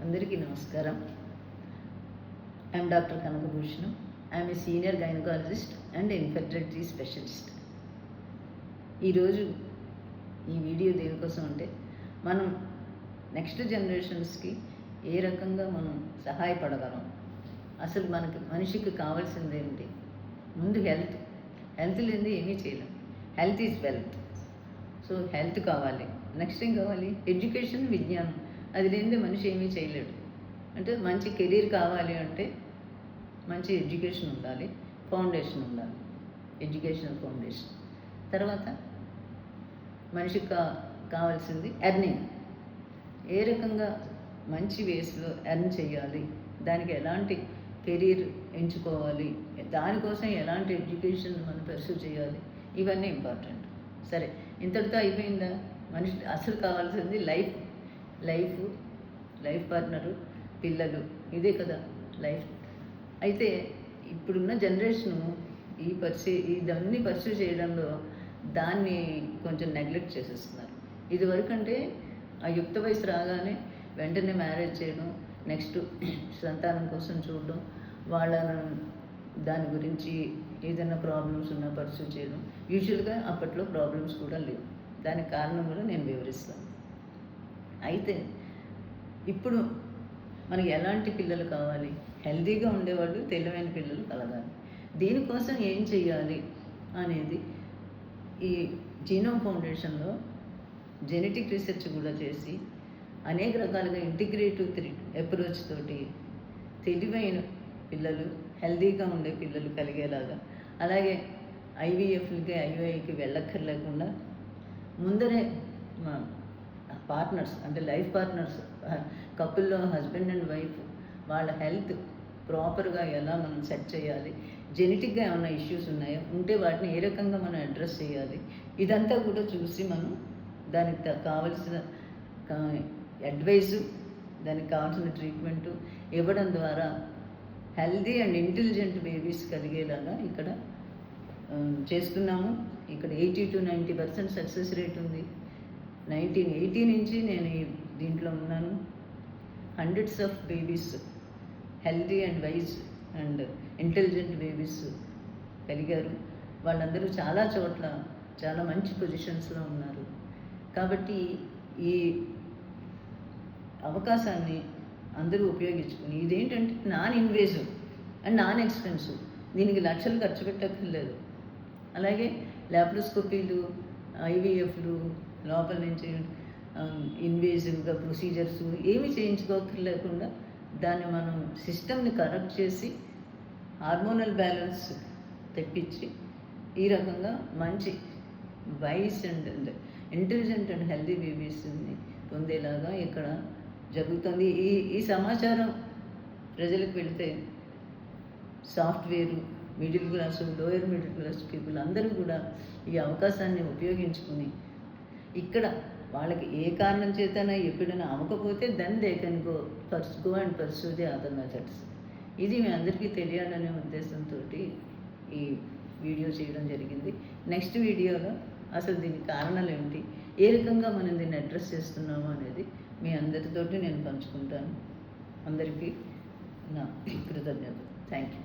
అందరికీ నమస్కారం. I'm doctor Kanakabhushanam. I'm a senior gynaecologist and infertility specialist. ఈరోజు ఈ వీడియో దేనికోసం అంటే మనం నెక్స్ట్ జనరేషన్స్కి ఏ రకంగా మనం సహాయపడగలం, అసలు మనిషికి కావాల్సింది ఏంటి. ముందు హెల్త్ లేనిది ఏమీ చేయలేం. Health is wealth. So health కావాలి. నెక్స్ట్ ఏం కావాలి? ఎడ్యుకేషన్, విజ్ఞానం. అది లేనిదే మనిషి ఏమీ చేయలేడు. అంటే మంచి కెరీర్ కావాలి అంటే మంచి ఎడ్యుకేషన్ ఉండాలి, ఫౌండేషన్ ఉండాలి, ఎడ్యుకేషనల్ ఫౌండేషన్. తర్వాత మనిషికి కావాల్సింది ఎర్నింగ్. ఏ రకంగా మంచి వేస్లో ఎర్న్ చేయాలి, దానికి ఎలాంటి కెరీర్ ఎంచుకోవాలి, దానికోసం ఎలాంటి ఎడ్యుకేషన్ మనం పర్సూ చేయాలి, ఇవన్నీ ఇంపార్టెంట్. సరే, ఇంతటితో అయిపోయిందా? మనిషి అసలు కావాల్సింది లైఫ్ పార్ట్నరు, పిల్లలు. ఇదే కదా లైఫ్. అయితే ఇప్పుడున్న జనరేషను ఇదన్నీ పర్సూ చేయడంలో దాన్ని కొంచెం నెగ్లెక్ట్ చేసేస్తున్నారు. ఇదివరకు అంటే ఆ యుక్త వయసు రాగానే వెంటనే మ్యారేజ్ చేయడం, నెక్స్ట్ సంతానం కోసం చూడడం, దాని గురించి ఏదైనా ప్రాబ్లమ్స్ ఉన్నా పర్సూ చేయడం. యూజువల్గా అప్పట్లో ప్రాబ్లమ్స్ కూడా లేవు. దానికి కారణం కూడా నేను వివరిస్తాను. అయితే ఇప్పుడు మనకి ఎలాంటి పిల్లలు కావాలి? హెల్తీగా ఉండేవాళ్ళు, తెలివైన పిల్లలు కలగాలి. దీనికోసం ఏం చేయాలి అనేది ఈ జీనోమ్ ఫౌండేషన్లో జెనెటిక్ రీసెర్చ్ కూడా చేసి అనేక రకాలుగా ఇంటిగ్రేటివ్ అప్రోచ్ తోటి తెలివైన పిల్లలు, హెల్తీగా ఉండే పిల్లలు కలిగేలాగా, అలాగే ఐవీఎఫ్లకి, ఐవీఐకి వెళ్ళక్కర్లేకుండా ముందరే పార్ట్నర్స్ అంటే లైఫ్ పార్ట్నర్స్, కపుల్లో హస్బెండ్ అండ్ వైఫ్, వాళ్ళ హెల్త్ ప్రాపర్గా ఎలా మనం సెట్ చేయాలి, జెనెటిక్గా ఏమైనా ఇష్యూస్ ఉన్నాయో ఉంటే వాటిని ఏ రకంగా మనం అడ్రస్ చేయాలి, ఇదంతా కూడా చూసి మనం దానికి కావలసిన అడ్వైజు, దానికి కావాల్సిన ట్రీట్మెంటు ఇవ్వడం ద్వారా హెల్దీ అండ్ ఇంటెలిజెంట్ బేబీస్ కలిగేలాగా ఇక్కడ చేస్తున్నాము. ఇక్కడ 80 to 90% సక్సెస్ రేట్ ఉంది. 1980 నుంచి నేను దీంట్లో ఉన్నాను. Hundreds of babies, healthy and wise and intelligent babies కలిగారు. వాళ్ళందరూ చాలా చోట్ల చాలా మంచి పొజిషన్స్లో ఉన్నారు. కాబట్టి ఈ అవకాశాన్ని అందరూ ఉపయోగించుకుని, ఇదేంటంటే non invasive and non expensive. దీనికి లక్షలు ఖర్చు పెట్టక్కర్లేదు. అలాగే ల్యాప్రోస్కోపీలు, ఐవీఎఫ్లు, లోపల నుంచి ఇన్వేజివ్గా ప్రొసీజర్స్ ఏమి చేయించుకోకర్లేకుండా దాన్ని మనం సిస్టమ్ని కరెక్ట్ చేసి హార్మోనల్ బ్యాలెన్స్ తెప్పించి ఈ రకంగా మంచి wise and intelligent and healthy బేబీస్ని పొందేలాగా ఇక్కడ జరుగుతుంది. ఈ సమాచారం ప్రజలకు వెళితే software, middle class, lower middle class people అందరూ కూడా ఈ అవకాశాన్ని ఉపయోగించుకుని ఇక్కడ వాళ్ళకి ఏ కారణం చేతనా ఎప్పుడైనా అవ్వకపోతే then they can go and pursue the other methods. ఇది మీ అందరికీ తెలియాలనే ఉద్దేశంతో ఈ వీడియో చేయడం జరిగింది. నెక్స్ట్ వీడియోలో అసలు దీనికి కారణాలు ఏమిటి, ఏ రకంగా మనం దీన్ని అడ్రస్ చేస్తున్నాము అనేది మీ అందరితోటి నేను పంచుకుంటాను. అందరికీ నా కృతజ్ఞతలు. Thank you.